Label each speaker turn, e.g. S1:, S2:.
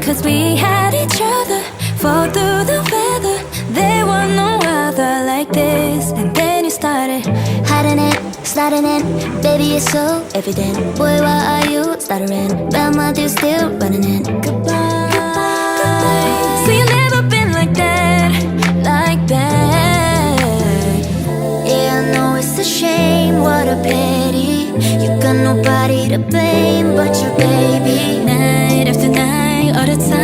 S1: Cause we had each other, fall through the weather. There was no other like this. And then you started hiding it, sliding in. Baby, it's so evident. Boy, why are you stuttering? But my dude's still running in. Goodbye, goodbye. So you never been like that, like that. Yeah, I know it's a shame, what a pity. You got nobody to blame but your baby.